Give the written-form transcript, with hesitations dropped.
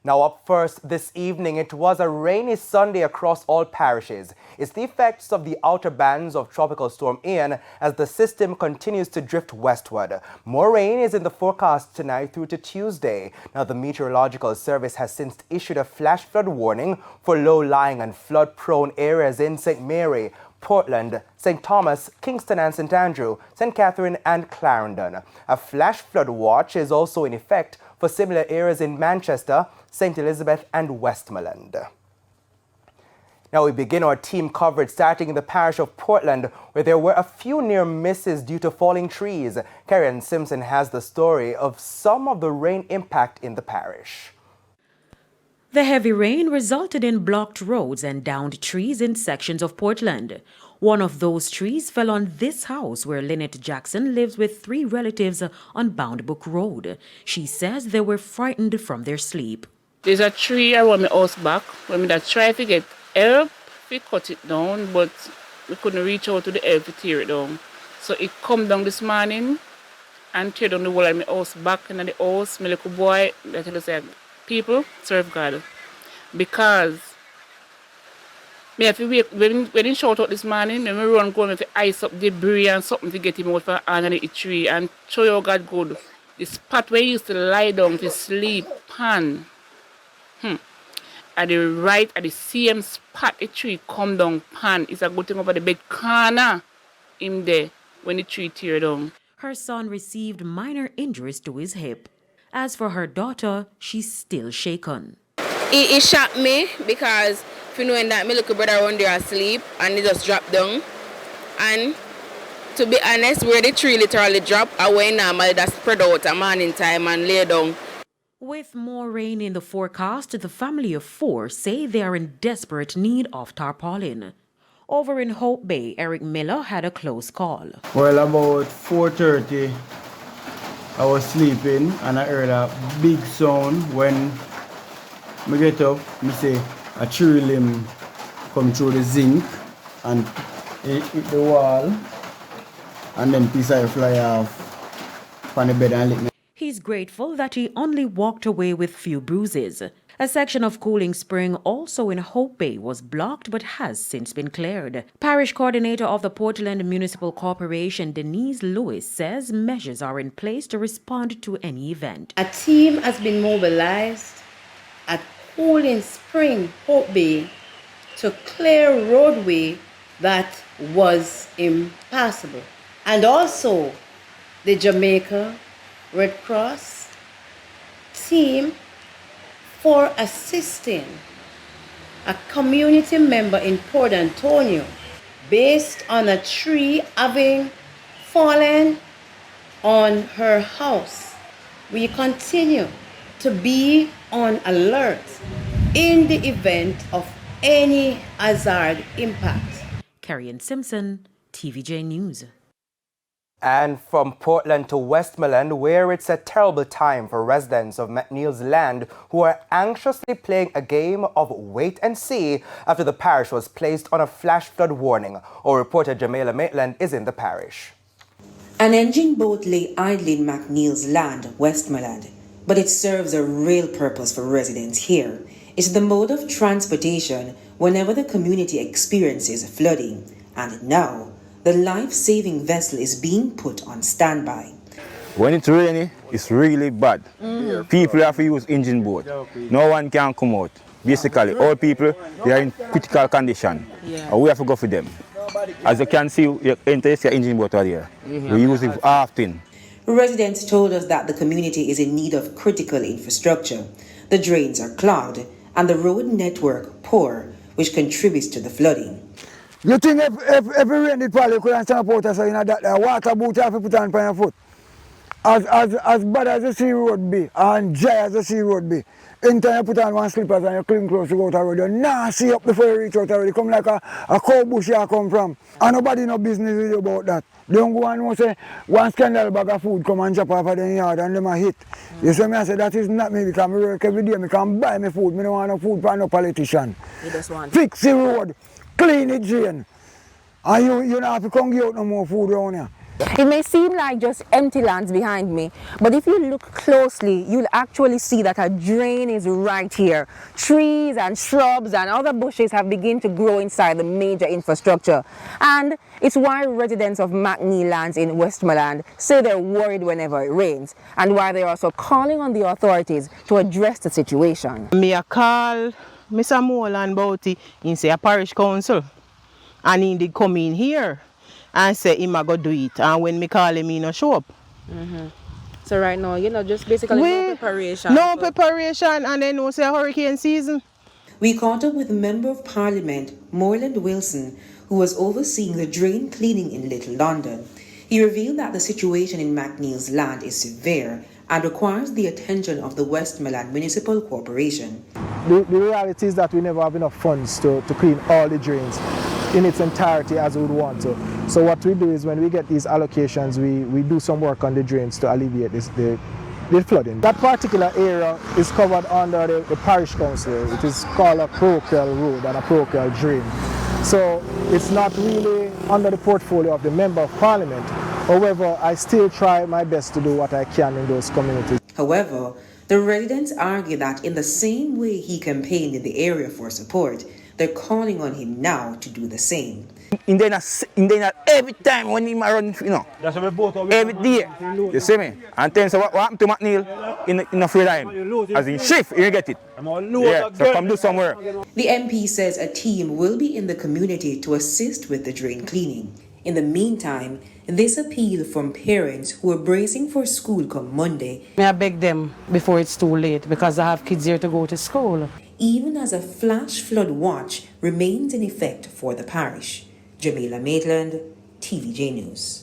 Now up first this evening, it was a rainy Sunday across all parishes. It's the effects of the outer bands of Tropical Storm Ian as the system continues to drift westward. More rain is in the forecast tonight through to Tuesday. Now the Meteorological Service has since issued a flash flood warning for low-lying and flood-prone areas in St. Mary, Portland, St. Thomas, Kingston and St. Andrew, St. Catherine and Clarendon. A flash flood watch is also in effect for similar areas in Manchester, St. Elizabeth and Westmoreland. Now we begin our team coverage starting in the parish of Portland, where there were a few near misses due to falling trees. Karen Simpson has the story of some of the rain impact in the parish. The heavy rain resulted in blocked roads and downed trees in sections of Portland. One of those trees fell on this house where Lynette Jackson lives with 3 relatives on Bound Brook Road. She says they were frightened from their sleep. There's a tree around my house back when we try to get help, we cut it down, but we couldn't reach out to the help to tear it down. So it come down this morning and tear down the wall of my house back in the house. My little boy, I tell you, people serve God. Because me have to wake, when he shout out this morning, me run go and ice up debris and something to get him out from underneath the tree and show you God good. The spot where he used to lie down to sleep, pan. At the same spot the tree come down, pan. It's a good thing over the bed corner him there when the tree tear down. Her son received minor injuries to his hip. As for her daughter, she's still shaken. It shocked me because you know that my little brother run there asleep and he just dropped down. And to be honest, where the tree literally dropped, I went normal that spread out a morning time and lay down. With more rain in the forecast, the family of 4 say they are in desperate need of tarpaulin. Over in Hope Bay, Eric Miller had a close call. Well, about 4:30, I was sleeping and I heard a big sound. When I get up, I see a tree limb come through the zinc and hit the wall, and then piece of fly off on the bed and lick me. He's grateful that he only walked away with few bruises. A section of Cooling Spring, also in Hope Bay, was blocked but has since been cleared. Parish coordinator of the Portland Municipal Corporation, Denise Lewis, says measures are in place to respond to any event. A team has been mobilized at Cooling Spring, Hope Bay, to clear roadway that was impassable. And also the Jamaica Red Cross team for assisting a community member in Port Antonio based on a tree having fallen on her house. We continue to be on alert in the event of any hazard impact. Karen Simpson, TVJ News. And from Portland to Westmoreland, where it's a terrible time for residents of McNeil's Land who are anxiously playing a game of wait and see after the parish was placed on a flash flood warning. Our reporter Jamaica Maitland is in the parish. An engine boat lay idling McNeil's Land, Westmoreland, but it serves a real purpose for residents here. It's the mode of transportation whenever the community experiences flooding, and now the life-saving vessel is being put on standby. When it's rainy, it's really bad. People have to use engine boat. No one can come out. Basically, all people, they are in critical condition. And we have to go for them. As you can see, you enter your engine boat right here. We use it often. Residents told us that the community is in need of critical infrastructure. The drains are clogged and the road network poor, which contributes to the flooding. You think if every rain it probably could stand up out, so you know that water boot you have to put on your foot. As bad as the sea road be, and dry as the sea road be, anytime you put on one slippers and you clean clothes to go out the road, you nah see up before you reach out the road. You come like a cow bush you come from. And nobody no business with you about that. Don't go and say one scandal bag of food come and chop off of the yard and them a hit. You see me I say that is not me because I work every day, I can buy me food. I don't want no food from no politician. You just want fix the road. Clean it, Jane. And you don't have to come get out no more food around here. It may seem like just empty lands behind me, but if you look closely, you'll actually see that a drain is right here. Trees and shrubs and other bushes have begun to grow inside the major infrastructure. And it's why residents of McNeil lands in Westmoreland say they're worried whenever it rains, and why they're also calling on the authorities to address the situation. Me a call Mr. Molan about it in say a parish council, and he did come in here and say he go do it, and when me call him, he no show up. So right now, just basically no preparation. No preparation, and then we say hurricane season. We caught up with Member of Parliament Moreland Wilson, who was overseeing the drain cleaning in Little London. He revealed that the situation in McNeil's land is severe and requires the attention of the Westmoreland Municipal Corporation. The reality is that we never have enough funds to clean all the drains in its entirety as we would want to. So what we do is when we get these allocations, we do some work on the drains to alleviate the flooding. That particular area is covered under the parish council. It is called a parochial road and a parochial drain. So it's not really under the portfolio of the Member of Parliament. However, I still try my best to do what I can in those communities. However, the residents argue that in the same way he campaigned in the area for support, they're calling on him now to do the same. In there every time when he run, every day, you see me? And then so what happened to McNeil in a free time? As in shift, you get it. Yeah, so come do some work. The MP says a team will be in the community to assist with the drain cleaning. In the meantime, this appeal from parents who are bracing for school come Monday. I beg them before it's too late because I have kids here to go to school. Even as a flash flood watch remains in effect for the parish. Jamila Maitland, TVJ News.